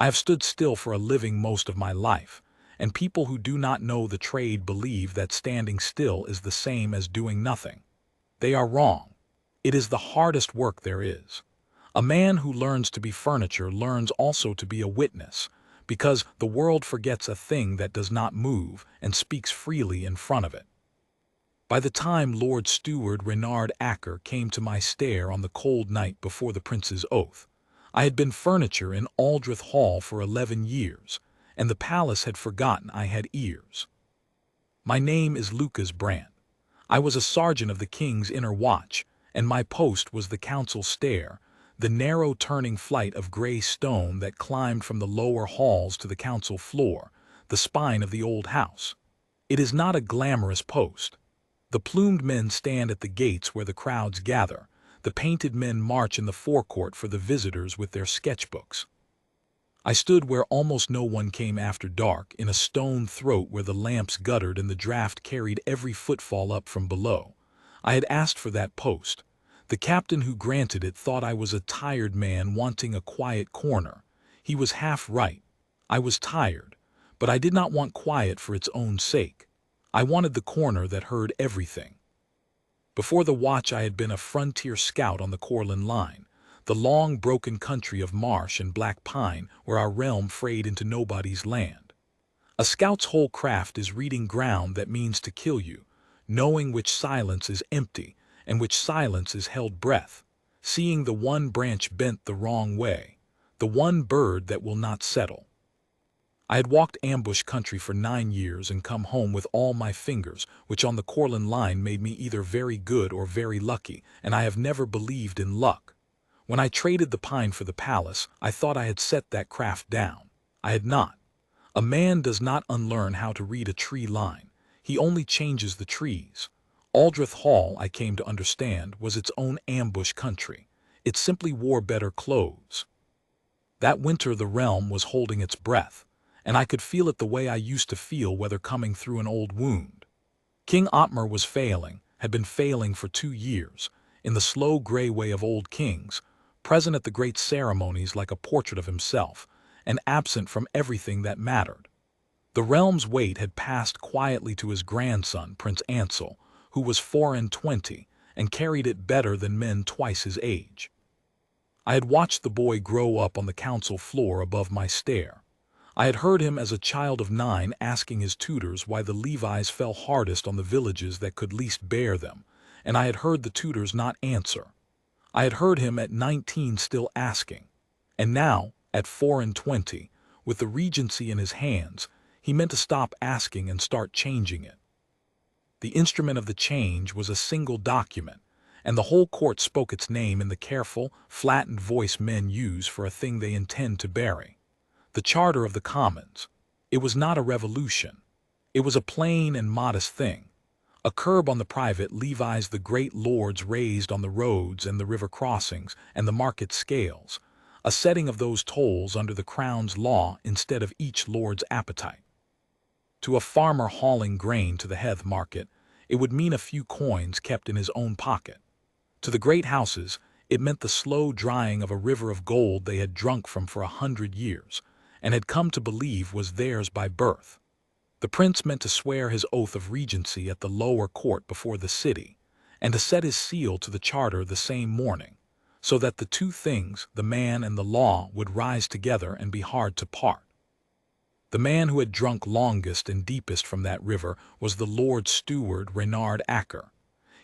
I have stood still for a living most of my life, and people who do not know the trade believe that standing still is the same as doing nothing. They are wrong. It is the hardest work there is. A man who learns to be furniture learns also to be a witness, because the world forgets a thing that does not move and speaks freely in front of it. By the time Lord Steward Reynard Acker came to my stair on the cold night before the prince's oath, I had been furniture in Aldrich Hall for 11 years, and the palace had forgotten I had ears. My name is Lucas Brandt. I was a sergeant of the king's inner watch, and my post was the council stair, the narrow turning flight of gray stone that climbed from the lower halls to the council floor, the spine of the old house. It is not a glamorous post. The plumed men stand at the gates where the crowds gather. The painted men march in the forecourt for the visitors with their sketchbooks. I stood where almost no one came after dark, in a stone throat where the lamps guttered and the draught carried every footfall up from below. I had asked for that post. The captain who granted it thought I was a tired man wanting a quiet corner. He was half right. I was tired, but I did not want quiet for its own sake. I wanted the corner that heard everything. Before the watch I had been a frontier scout on the Courland line, the long broken country of marsh and black pine where our realm frayed into nobody's land. A scout's whole craft is reading ground that means to kill you, knowing which silence is empty and which silence is held breath, seeing the one branch bent the wrong way, the one bird that will not settle. I had walked ambush country for 9 years and come home with all my fingers, which on the Courland line made me either very good or very lucky, and I have never believed in luck. When I traded the pine for the palace, I thought I had set that craft down. I had not. A man does not unlearn how to read a tree line. He only changes the trees. Aldrich Hall, I came to understand, was its own ambush country. It simply wore better clothes. That winter the realm was holding its breath, and I could feel it the way I used to feel whether coming through an old wound. King Otmar was failing, had been failing for 2 years, in the slow gray way of old kings, present at the great ceremonies like a portrait of himself, and absent from everything that mattered. The realm's weight had passed quietly to his grandson, Prince Ansel, who was 24, and carried it better than men twice his age. I had watched the boy grow up on the council floor above my stair. I had heard him as a child of 9 asking his tutors why the Levies fell hardest on the villages that could least bear them, and I had heard the tutors not answer. I had heard him at 19 still asking, and now, at 24, with the regency in his hands, he meant to stop asking and start changing it. The instrument of the change was a single document, and the whole court spoke its name in the careful, flattened voice men use for a thing they intend to bury. The Charter of the Commons. It was not a revolution. It was a plain and modest thing. A curb on the private levies the great lords raised on the roads and the river crossings and the market scales, a setting of those tolls under the crown's law instead of each lord's appetite. To a farmer hauling grain to the heath market, it would mean a few coins kept in his own pocket. To the great houses, it meant the slow drying of a river of gold they had drunk from for 100 years, and had come to believe was theirs by birth. The prince meant to swear his oath of regency at the lower court before the city, and to set his seal to the charter the same morning, so that the two things, the man and the law, would rise together and be hard to part. The man who had drunk longest and deepest from that river was the Lord Steward Reynard Acker.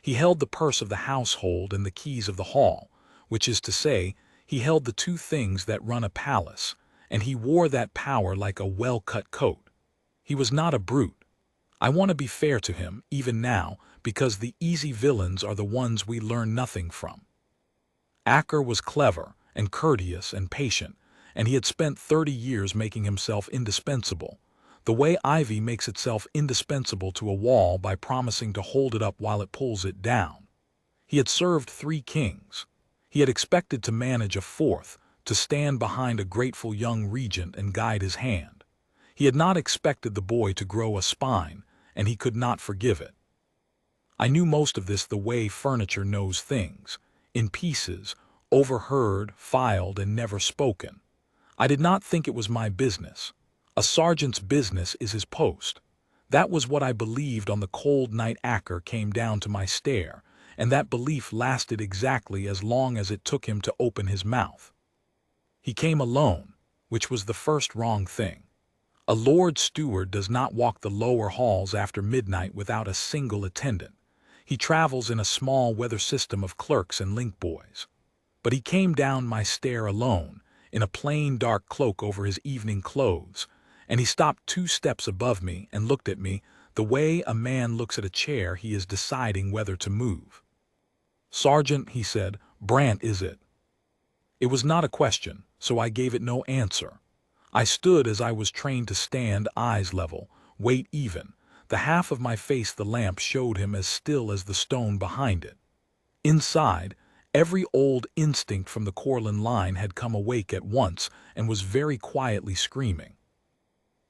He held the purse of the household and the keys of the hall, which is to say, he held the two things that run a palace, and he wore that power like a well-cut coat. He was not a brute. I want to be fair to him, even now, because the easy villains are the ones we learn nothing from. Acker was clever and courteous and patient, and he had spent 30 years making himself indispensable, the way ivy makes itself indispensable to a wall by promising to hold it up while it pulls it down. He had served 3 kings. He had expected to manage a 4th, to stand behind a grateful young regent and guide his hand. He had not expected the boy to grow a spine, and he could not forgive it. I knew most of this the way furniture knows things, in pieces, overheard, filed, and never spoken. I did not think it was my business. A sergeant's business is his post. That was what I believed on the cold night Acker came down to my stair, and that belief lasted exactly as long as it took him to open his mouth. He came alone, which was the first wrong thing. A Lord Steward does not walk the lower halls after midnight without a single attendant. He travels in a small weather system of clerks and link boys. But he came down my stair alone, in a plain dark cloak over his evening clothes, and he stopped 2 steps above me and looked at me the way a man looks at a chair he is deciding whether to move. "Sergeant," he said, "Brant is it?" It was not a question, so I gave it no answer. I stood as I was trained to stand, eyes level, weight even, the half of my face the lamp showed him as still as the stone behind it. Inside, every old instinct from the Courland line had come awake at once and was very quietly screaming.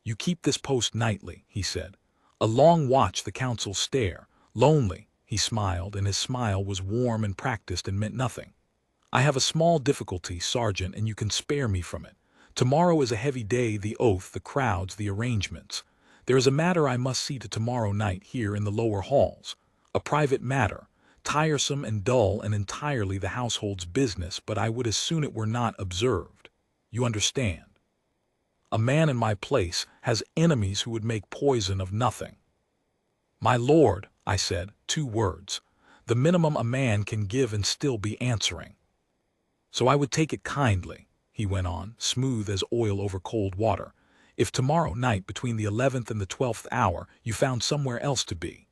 "You keep this post nightly," he said. "A long watch the council stare. Lonely," he smiled, and his smile was warm and practiced and meant nothing. "I have a small difficulty, Sergeant, and you can spare me from it. Tomorrow is a heavy day, the oath, the crowds, the arrangements. There is a matter I must see to tomorrow night here in the lower halls. A private matter, tiresome and dull and entirely the household's business, but I would as soon it were not observed. You understand? A man in my place has enemies who would make poison of nothing." "My lord," I said, 2 words, the minimum a man can give and still be answering. "So I would take it kindly," he went on, smooth as oil over cold water, "if tomorrow night between the 11th and the 12th hour you found somewhere else to be.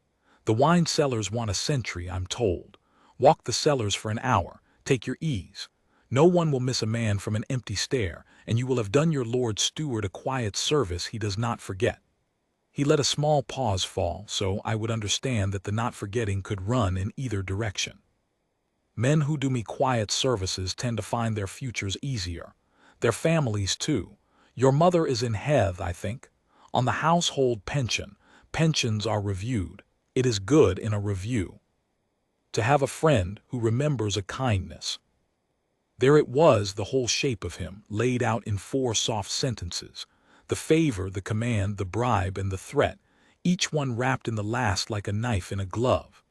The wine cellars want a sentry, I'm told. Walk the cellars for an hour, take your ease. No one will miss a man from an empty stair, and you will have done your Lord Steward a quiet service he does not forget." He let a small pause fall, so I would understand that the not forgetting could run in either direction. Men who do me quiet services tend to find their futures easier. Their families, too. Your mother is in Heth, I think. On the household pension. Pensions are reviewed. It is good in a review to have a friend who remembers a kindness. There it was, the whole shape of him, laid out in 4 soft sentences. The favor, the command, the bribe, and the threat, each one wrapped in the last like a knife in a glove.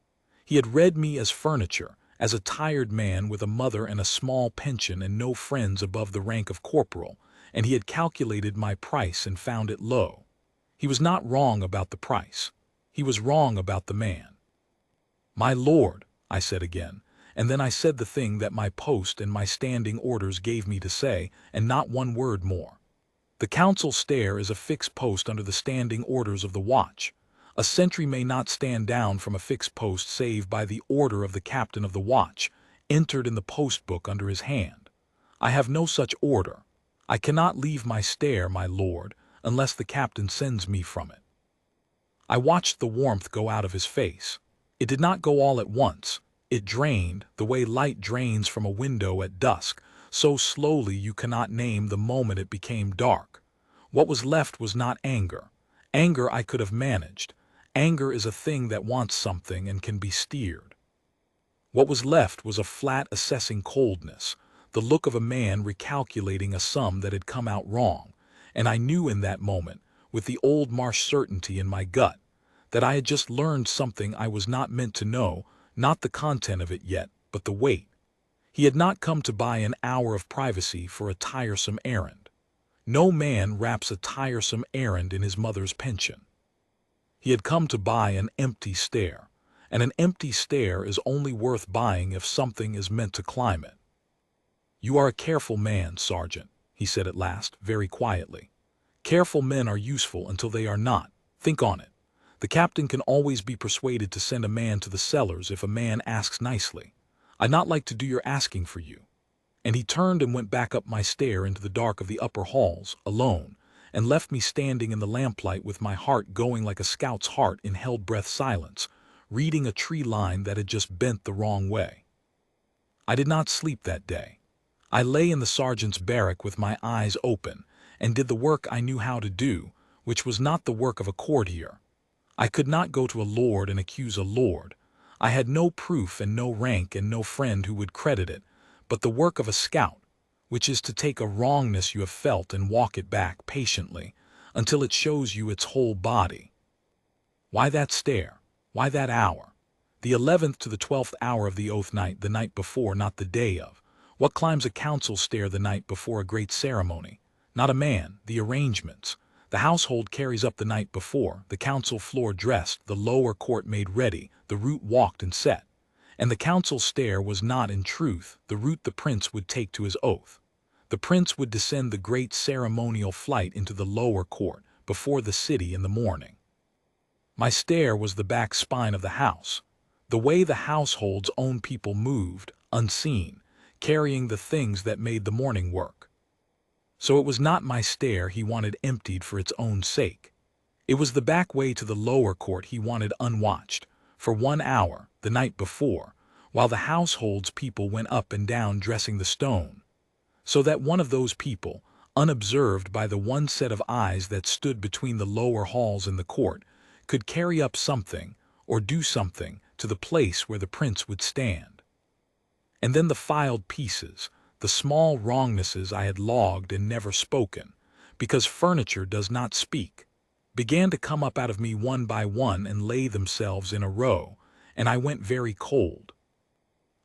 He had read me as furniture, as a tired man with a mother and a small pension and no friends above the rank of corporal, and he had calculated my price and found it low. He was not wrong about the price. He was wrong about the man. "My lord," I said again, and then I said the thing that my post and my standing orders gave me to say, and not one word more. The council stair is a fixed post under the standing orders of the watch. A sentry may not stand down from a fixed post save by the order of the captain of the watch, entered in the post book under his hand. I have no such order. I cannot leave my stair, my lord, unless the captain sends me from it. I watched the warmth go out of his face. It did not go all at once. It drained, the way light drains from a window at dusk, so slowly you cannot name the moment it became dark. What was left was not anger. Anger I could have managed. Anger is a thing that wants something and can be steered. What was left was a flat, assessing coldness, the look of a man recalculating a sum that had come out wrong, and I knew in that moment, with the old marsh certainty in my gut, that I had just learned something I was not meant to know, not the content of it yet, but the weight. He had not come to buy an hour of privacy for a tiresome errand. No man wraps a tiresome errand in his mother's pension. He had come to buy an empty stair, and an empty stair is only worth buying if something is meant to climb it. "You are a careful man, Sergeant," he said at last, very quietly. "Careful men are useful until they are not. Think on it. The captain can always be persuaded to send a man to the cellars if a man asks nicely. I'd not like to do your asking for you." And he turned and went back up my stair into the dark of the upper halls, alone, and left me standing in the lamplight with my heart going like a scout's heart in held-breath silence, reading a tree line that had just bent the wrong way. I did not sleep that day. I lay in the sergeant's barrack with my eyes open, and did the work I knew how to do, which was not the work of a courtier. I could not go to a lord and accuse a lord. I had no proof and no rank and no friend who would credit it, but the work of a scout, which is to take a wrongness you have felt and walk it back patiently until it shows you its whole body. Why that stair? Why that hour? The 11th to the 12th hour of the oath night, the night before, not the day of. What climbs a council stair the night before a great ceremony? Not a man, the arrangements. The household carries up the night before, the council floor dressed, the lower court made ready, the route walked and set. And the council stair was not, in truth, the route the prince would take to his oath. The prince would descend the great ceremonial flight into the lower court, before the city in the morning. My stair was the back spine of the house, the way the household's own people moved, unseen, carrying the things that made the morning work. So it was not my stair he wanted emptied for its own sake. It was the back way to the lower court he wanted unwatched, for 1 hour, the night before, while the household's people went up and down dressing the stone, so that one of those people, unobserved by the one set of eyes that stood between the lower halls and the court, could carry up something, or do something, to the place where the prince would stand. And then the filed pieces, the small wrongnesses I had logged and never spoken, because furniture does not speak, began to come up out of me one by one and lay themselves in a row, and I went very cold.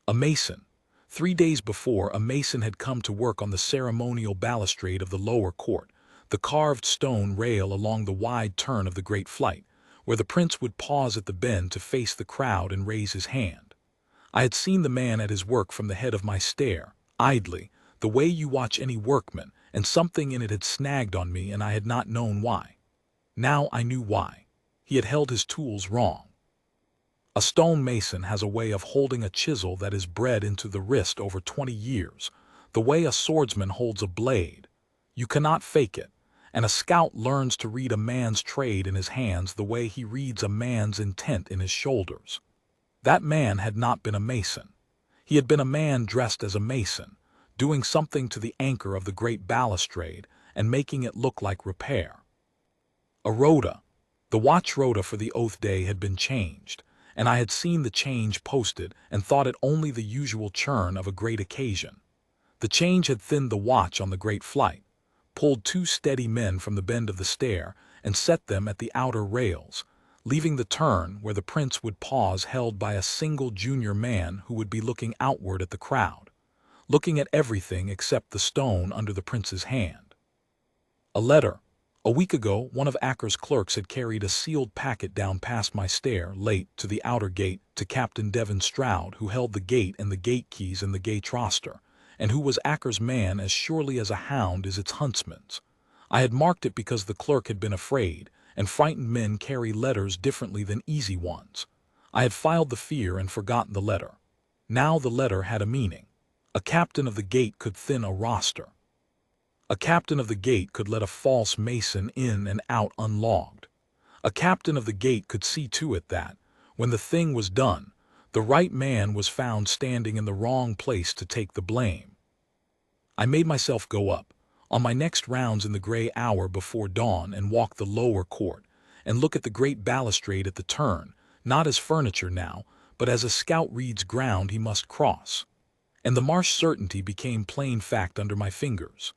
A mason. 3 days before, a mason had come to work on the ceremonial balustrade of the lower court, the carved stone rail along the wide turn of the great flight, where the prince would pause at the bend to face the crowd and raise his hand. I had seen the man at his work from the head of my stair, idly, the way you watch any workman, and something in it had snagged on me and I had not known why. Now I knew why. He had held his tools wrong. A stone mason has a way of holding a chisel that is bred into the wrist over 20 years, the way a swordsman holds a blade. You cannot fake it. And a scout learns to read a man's trade in his hands the way he reads a man's intent in his shoulders. That man had not been a mason. He had been a man dressed as a mason, doing something to the anchor of the great balustrade and making it look like repair. A rota. The watch rota for the oath day had been changed, and I had seen the change posted and thought it only the usual churn of a great occasion. The change had thinned the watch on the great flight, pulled 2 steady men from the bend of the stair, and set them at the outer rails, leaving the turn where the prince would pause held by a single junior man who would be looking outward at the crowd, looking at everything except the stone under the prince's hand. A letter. A week ago, one of Acker's clerks had carried a sealed packet down past my stair, late, to the outer gate, to Captain Devon Stroud, who held the gate and the gate keys and the gate roster, and who was Acker's man as surely as a hound is its huntsman's. I had marked it because the clerk had been afraid, and frightened men carry letters differently than easy ones. I had filed the fear and forgotten the letter. Now the letter had a meaning. A captain of the gate could thin a roster. A captain of the gate could let a false mason in and out unlogged. A captain of the gate could see to it that, when the thing was done, the right man was found standing in the wrong place to take the blame. I made myself go up, on my next rounds in the gray hour before dawn, and walk the lower court, and look at the great balustrade at the turn, not as furniture now, but as a scout reads ground he must cross. And the marsh certainty became plain fact under my fingers.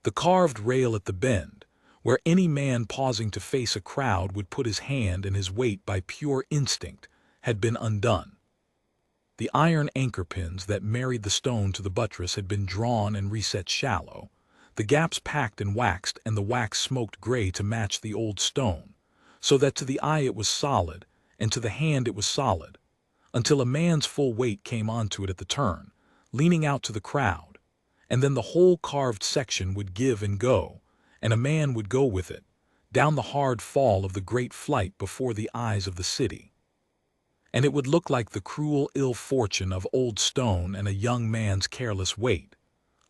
The carved rail at the bend, where any man pausing to face a crowd would put his hand and his weight by pure instinct, had been undone. The iron anchor pins that married the stone to the buttress had been drawn and reset shallow, the gaps packed and waxed, and the wax smoked gray to match the old stone, so that to the eye it was solid, and to the hand it was solid, until a man's full weight came onto it at the turn, leaning out to the crowd, and then the whole carved section would give and go, and a man would go with it, down the hard fall of the great flight before the eyes of the city. And it would look like the cruel ill fortune of old stone and a young man's careless weight,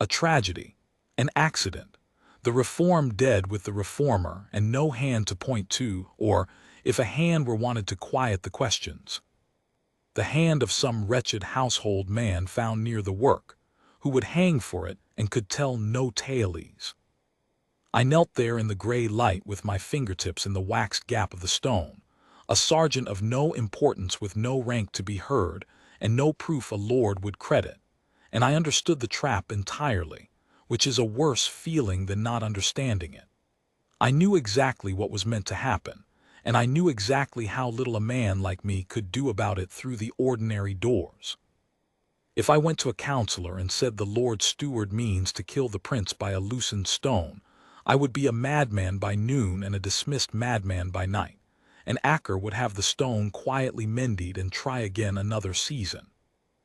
a tragedy, an accident, the reform dead with the reformer and no hand to point to, or, if a hand were wanted to quiet the questions, the hand of some wretched household man found near the work, who would hang for it and could tell no tales. I knelt there in the gray light with my fingertips in the waxed gap of the stone, a sergeant of no importance with no rank to be heard and no proof a lord would credit, and I understood the trap entirely, which is a worse feeling than not understanding it. I knew exactly what was meant to happen, and I knew exactly how little a man like me could do about it through the ordinary doors. If I went to a counselor and said the Lord Steward means to kill the prince by a loosened stone, I would be a madman by noon and a dismissed madman by night, and Acker would have the stone quietly mended and try again another season.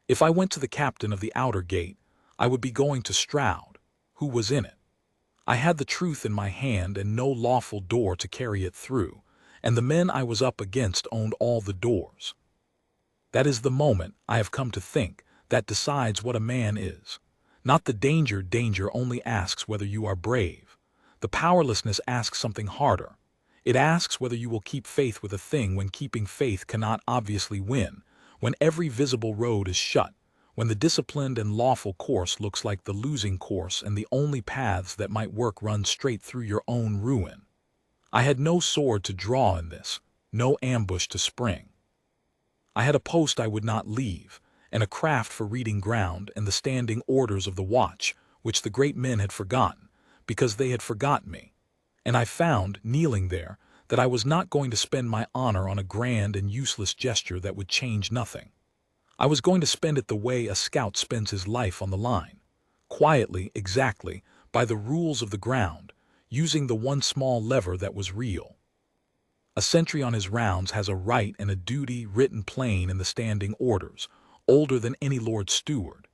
If I went to the captain of the outer gate, I would be going to Stroud, who was in it. I had the truth in my hand and no lawful door to carry it through, and the men I was up against owned all the doors. That is the moment, I have come to think, that decides what a man is. Not the danger only asks whether you are brave. The powerlessness asks something harder. It asks whether you will keep faith with a thing when keeping faith cannot obviously win, when every visible road is shut, when the disciplined and lawful course looks like the losing course and the only paths that might work run straight through your own ruin. I had no sword to draw in this, no ambush to spring. I had a post I would not leave, and a craft for reading ground and the standing orders of the watch, which the great men had forgotten, because they had forgotten me. And I found, kneeling there, that I was not going to spend my honor on a grand and useless gesture that would change nothing. I was going to spend it the way a scout spends his life on the line, quietly, exactly, by the rules of the ground, using the one small lever that was real. A sentry on his rounds has a right and a duty written plain in the standing orders, older than any Lord Steward.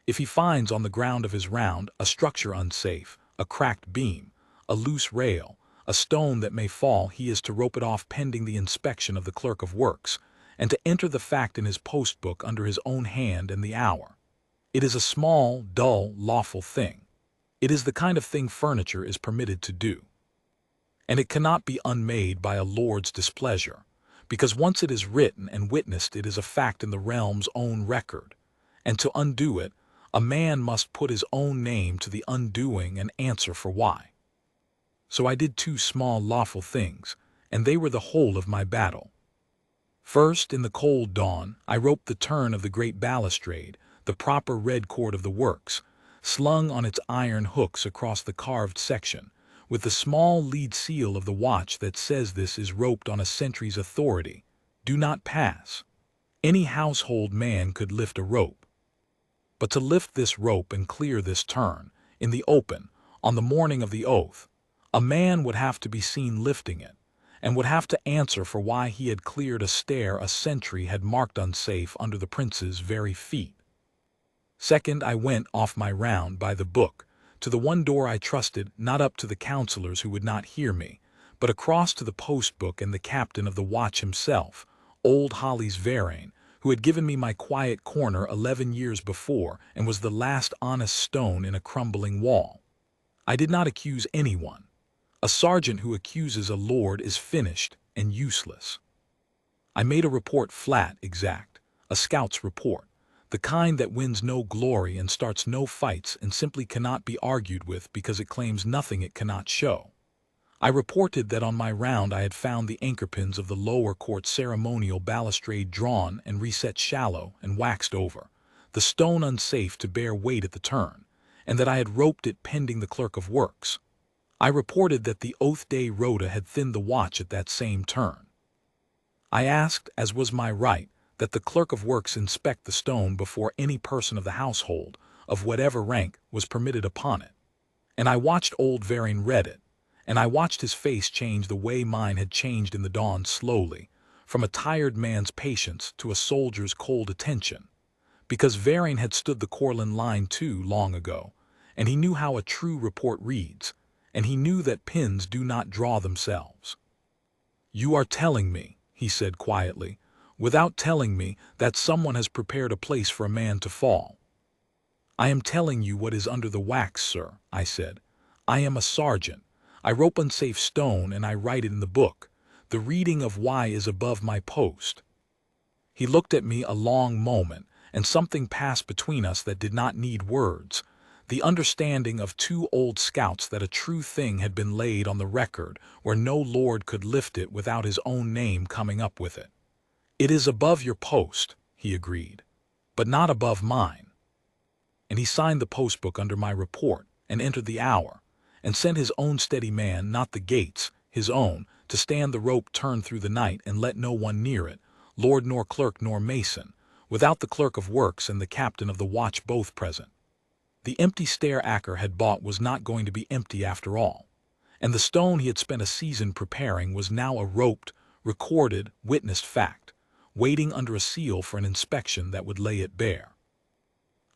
If he finds on the ground of his round a structure unsafe, a cracked beam, a loose rail, a stone that may fall, he is to rope it off pending the inspection of the clerk of works, and to enter the fact in his post book under his own hand and the hour. It is a small, dull, lawful thing. It is the kind of thing furniture is permitted to do. And it cannot be unmade by a lord's displeasure, because once it is written and witnessed it is a fact in the realm's own record, and to undo it, a man must put his own name to the undoing and answer for why. So I did two small lawful things, and they were the whole of my battle. First, in the cold dawn, I roped the turn of the great balustrade, the proper red cord of the works, slung on its iron hooks across the carved section, with the small lead seal of the watch that says this is roped on a sentry's authority. Do not pass. Any household man could lift a rope. But to lift this rope and clear this turn, in the open, on the morning of the oath, a man would have to be seen lifting it, and would have to answer for why he had cleared a stair a sentry had marked unsafe under the prince's very feet. Second, I went off my round by the book, to the one door I trusted, not up to the counselors who would not hear me, but across to the post book and the captain of the watch himself, old Holly's Varain, who had given me my quiet corner 11 years before and was the last honest stone in a crumbling wall. I did not accuse anyone. A sergeant who accuses a lord is finished and useless. I made a report flat, exact, a scout's report, the kind that wins no glory and starts no fights and simply cannot be argued with because it claims nothing it cannot show. I reported that on my round I had found the anchor pins of the lower court ceremonial balustrade drawn and reset shallow and waxed over, the stone unsafe to bear weight at the turn, and that I had roped it pending the clerk of works. I reported that the oath day rota had thinned the watch at that same turn. I asked, as was my right, that the clerk of works inspect the stone before any person of the household, of whatever rank, was permitted upon it. And I watched old Varain read it, and I watched his face change the way mine had changed in the dawn slowly, from a tired man's patience to a soldier's cold attention, because Varain had stood the Courland line too long ago, and he knew how a true report reads, and he knew that pins do not draw themselves. "You are telling me," he said quietly, "without telling me, that someone has prepared a place for a man to fall." "I am telling you what is under the wax, sir," I said. "I am a sergeant. I rope unsafe stone and I write it in the book. The reading of why is above my post." He looked at me a long moment, and something passed between us that did not need words. The understanding of two old scouts that a true thing had been laid on the record where no lord could lift it without his own name coming up with it. "It is above your post," he agreed, "but not above mine." And he signed the post book under my report, and entered the hour, and sent his own steady man, not the gates, his own, to stand the rope turned through the night and let no one near it, lord nor clerk nor mason, without the clerk of works and the captain of the watch both present. The empty stair Acker had bought was not going to be empty after all, and the stone he had spent a season preparing was now a roped, recorded, witnessed fact, waiting under a seal for an inspection that would lay it bare.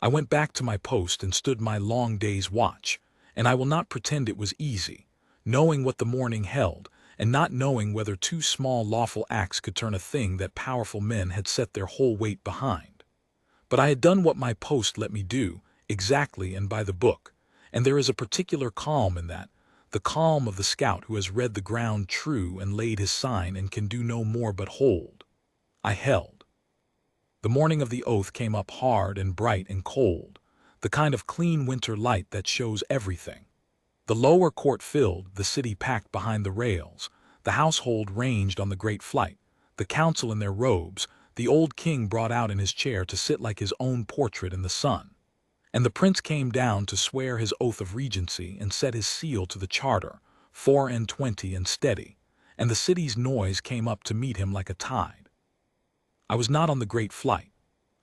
I went back to my post and stood my long day's watch, and I will not pretend it was easy, knowing what the morning held, and not knowing whether two small lawful acts could turn a thing that powerful men had set their whole weight behind. But I had done what my post let me do, exactly and by the book, and there is a particular calm in that, the calm of the scout who has read the ground true and laid his sign and can do no more but hold. I held. The morning of the oath came up hard and bright and cold, the kind of clean winter light that shows everything. The lower court filled, the city packed behind the rails, the household ranged on the great flight, the council in their robes, the old king brought out in his chair to sit like his own portrait in the sun. And the prince came down to swear his oath of regency and set his seal to the charter, 24 and steady, and the city's noise came up to meet him like a tide. I was not on the great flight.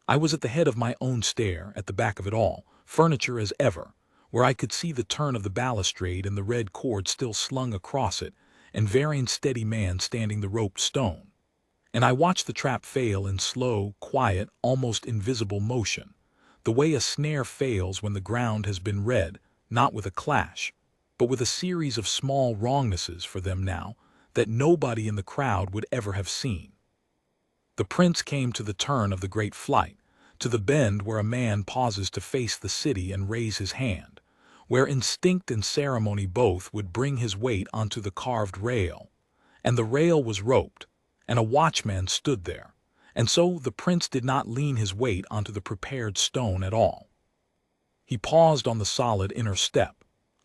I was at the head of my own stair, at the back of it all, furniture as ever, where I could see the turn of the balustrade and the red cord still slung across it, and Varian's steady man standing the roped stone. And I watched the trap fail in slow, quiet, almost invisible motion, the way a snare fails when the ground has been read, not with a clash, but with a series of small wrongnesses for them now that nobody in the crowd would ever have seen. The prince came to the turn of the great flight, to the bend where a man pauses to face the city and raise his hand, where instinct and ceremony both would bring his weight onto the carved rail, and the rail was roped, and a watchman stood there, and so the prince did not lean his weight onto the prepared stone at all. He paused on the solid inner step,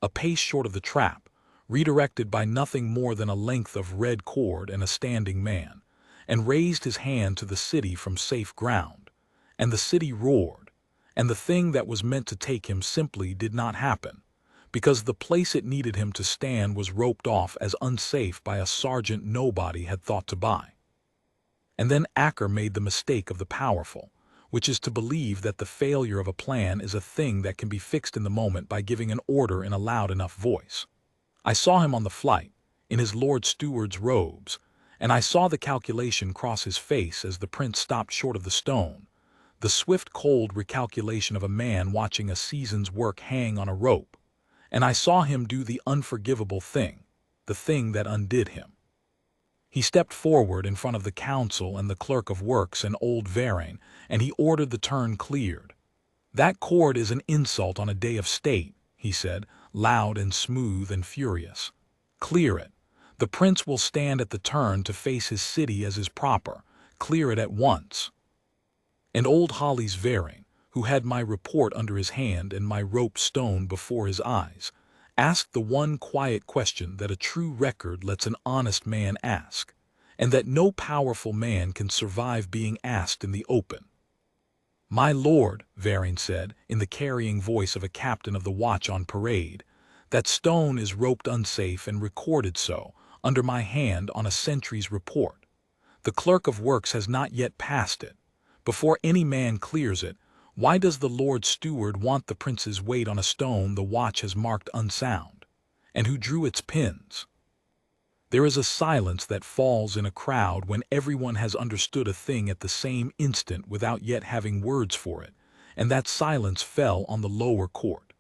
a pace short of the trap, redirected by nothing more than a length of red cord and a standing man, and raised his hand to the city from safe ground, and the city roared, and the thing that was meant to take him simply did not happen, because the place it needed him to stand was roped off as unsafe by a sergeant nobody had thought to buy. And then Acker made the mistake of the powerful, which is to believe that the failure of a plan is a thing that can be fixed in the moment by giving an order in a loud enough voice. I saw him on the flight, in his Lord Steward's robes, and I saw the calculation cross his face as the prince stopped short of the stone, the swift cold recalculation of a man watching a season's work hang on a rope, and I saw him do the unforgivable thing, the thing that undid him. He stepped forward in front of the council and the clerk of works and old Varian, and he ordered the turn cleared. "That cord is an insult on a day of state," he said, loud and smooth and furious. "Clear it. The prince will stand at the turn to face his city as is proper. Clear it at once." And old Holly's Varian, who had my report under his hand and my roped stone before his eyes, asked the one quiet question that a true record lets an honest man ask, and that no powerful man can survive being asked in the open. "My lord," Varian said, in the carrying voice of a captain of the watch on parade, "that stone is roped unsafe and recorded so, under my hand on a sentry's report. The clerk of works has not yet passed it. Before any man clears it, why does the Lord Steward want the prince's weight on a stone the watch has marked unsound? And who drew its pins?" There is a silence that falls in a crowd when everyone has understood a thing at the same instant without yet having words for it, and that silence fell on the lower court.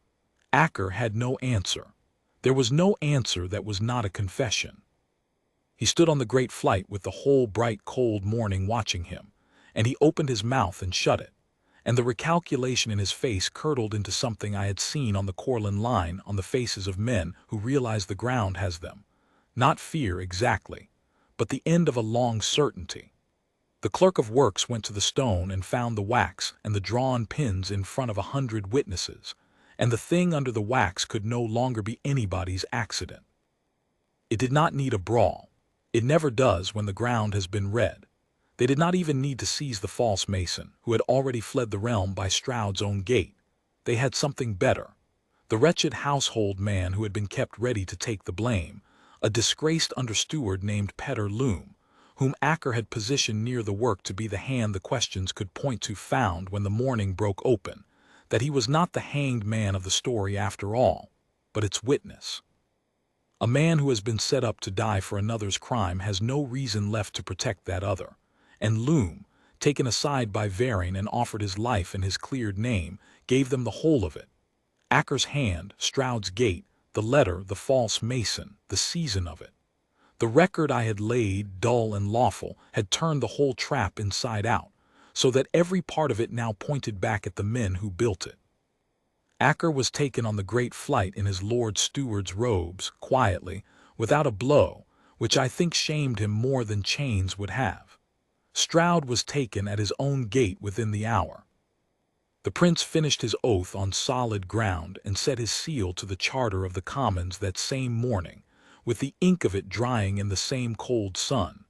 Acker had no answer. There was no answer that was not a confession. He stood on the great flight with the whole bright cold morning watching him, and he opened his mouth and shut it, and the recalculation in his face curdled into something I had seen on the Courland line on the faces of men who realize the ground has them. Not fear exactly, but the end of a long certainty. The clerk of works went to the stone and found the wax and the drawn pins in front of 100 witnesses, and the thing under the wax could no longer be anybody's accident. It did not need a brawl. It never does when the ground has been read. They did not even need to seize the false mason, who had already fled the realm by Stroud's own gate. They had something better. The wretched household man who had been kept ready to take the blame, a disgraced under-steward named Petter Loom, whom Acker had positioned near the work to be the hand the questions could point to, found when the morning broke open that he was not the hanged man of the story after all, but its witness. A man who has been set up to die for another's crime has no reason left to protect that other, and Loom, taken aside by Varing and offered his life in his cleared name, gave them the whole of it. Acker's hand, Stroud's gate, the letter, the false mason, the season of it. The record I had laid, dull and lawful, had turned the whole trap inside out, so that every part of it now pointed back at the men who built it. Acker was taken on the great flight in his Lord Steward's robes, quietly, without a blow, which I think shamed him more than chains would have. Stroud was taken at his own gate within the hour. The prince finished his oath on solid ground and set his seal to the charter of the Commons that same morning, with the ink of it drying in the same cold sun,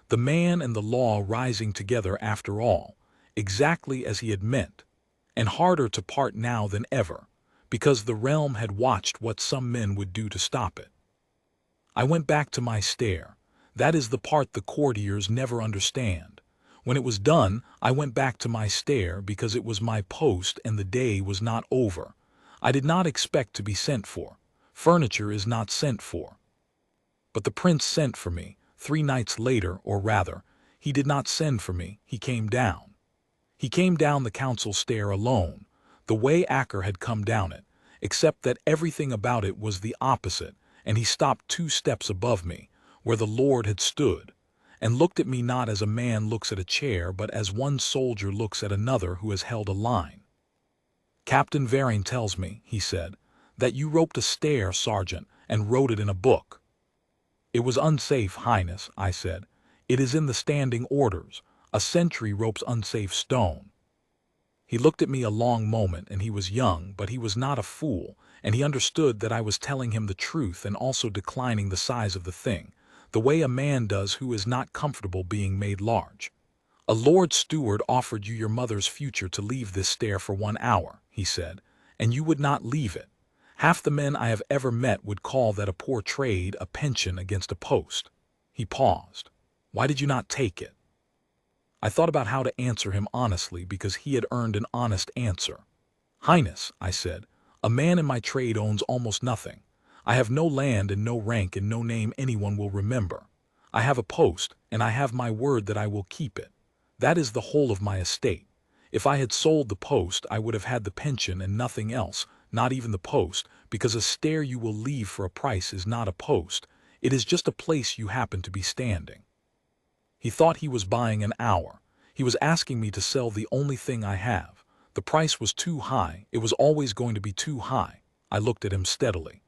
the man and the law rising together after all, exactly as he had meant, and harder to part now than ever, because the realm had watched what some men would do to stop it. I went back to my stair. That is the part the courtiers never understand. When it was done, I went back to my stair because it was my post and the day was not over. I did not expect to be sent for. Furniture is not sent for. But the prince sent for me, 3 nights later, or rather, he did not send for me, he came down. He came down the council stair alone, the way Acker had come down it, except that everything about it was the opposite, and he stopped 2 steps above me, where the Lord had stood, and looked at me not as a man looks at a chair, but as one soldier looks at another who has held a line. "Captain Varing tells me," he said, "that you roped a stair, Sergeant, and wrote it in a book." "It was unsafe, Highness," I said. "It is in the standing orders. A sentry ropes unsafe stone." He looked at me a long moment, and he was young, but he was not a fool, and he understood that I was telling him the truth and also declining the size of the thing, the way a man does who is not comfortable being made large. "A Lord Steward offered you your mother's future to leave this stair for 1 hour, he said, and you would not leave it. Half the men I have ever met would call that a poor trade, a pension against a post." He paused. "Why did you not take it?" I thought about how to answer him honestly, because he had earned an honest answer. "Highness," I said, "a man in my trade owns almost nothing. I have no land and no rank and no name anyone will remember. I have a post, and I have my word that I will keep it. That is the whole of my estate. If I had sold the post, I would have had the pension and nothing else, not even the post, because a stair you will leave for a price is not a post. It is just a place you happen to be standing." He thought he was buying an hour. He was asking me to sell the only thing I have. The price was too high. It was always going to be too high. I looked at him steadily.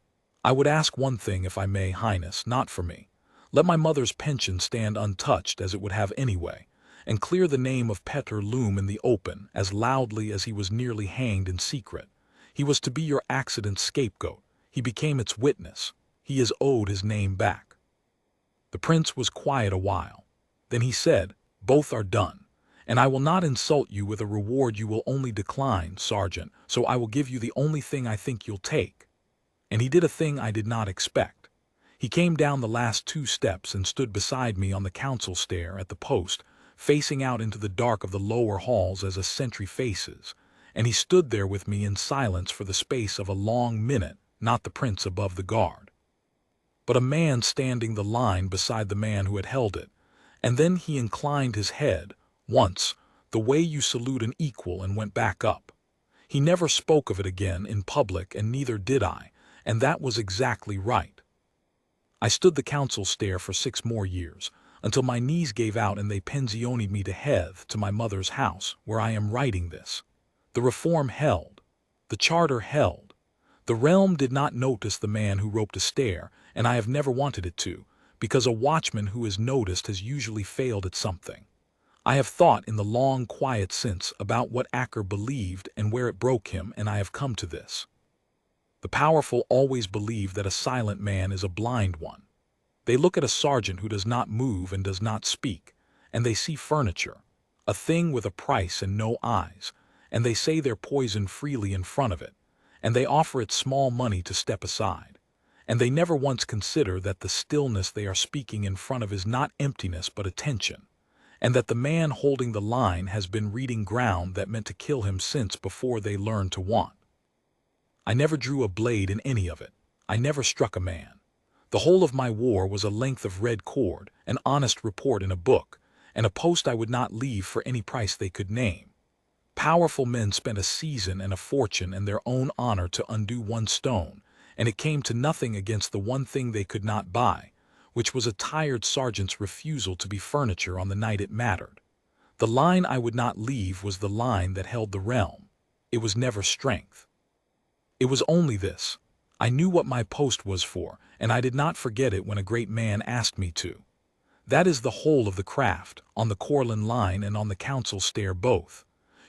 "I would ask one thing, if I may, Highness, not for me. Let my mother's pension stand untouched, as it would have anyway, and clear the name of Petter Loom in the open, as loudly as he was nearly hanged in secret. He was to be your accident scapegoat. He became its witness. He is owed his name back." The prince was quiet a while. Then he said, "Both are done, and I will not insult you with a reward you will only decline, Sergeant, so I will give you the only thing I think you'll take." And he did a thing I did not expect. He came down the last 2 steps and stood beside me on the council stair at the post, facing out into the dark of the lower halls as a sentry faces, and he stood there with me in silence for the space of a long minute, not the prince above the guard, but a man standing the line beside the man who had held it. And then he inclined his head, once, the way you salute an equal, and went back up. He never spoke of it again in public, and neither did I, and that was exactly right. I stood the council stair for 6 more years, until my knees gave out and they pensionied me to Heth, to my mother's house, where I am writing this. The reform held. The charter held. The realm did not notice the man who roped a stair, and I have never wanted it to, because a watchman who is noticed has usually failed at something. I have thought in the long quiet since about what Acker believed and where it broke him, and I have come to this. The powerful always believe that a silent man is a blind one. They look at a sergeant who does not move and does not speak, and they see furniture, a thing with a price and no eyes, and they say they're poisoned freely in front of it, and they offer it small money to step aside. And they never once consider that the stillness they are speaking in front of is not emptiness but attention, and that the man holding the line has been reading ground that meant to kill him since before they learned to want. I never drew a blade in any of it. I never struck a man. The whole of my war was a length of red cord, an honest report in a book, and a post I would not leave for any price they could name. Powerful men spent a season and a fortune and their own honor to undo one stone, and it came to nothing against the one thing they could not buy, which was a tired sergeant's refusal to be furniture on the night it mattered. The line I would not leave was the line that held the realm. It was never strength. It was only this. I knew what my post was for, and I did not forget it when a great man asked me to. That is the whole of the craft, on the Courland line and on the council stair both.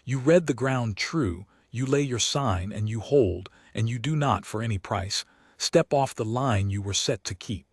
You read the ground true, you lay your sign and you hold, and you do not, for any price, step off the line you were set to keep.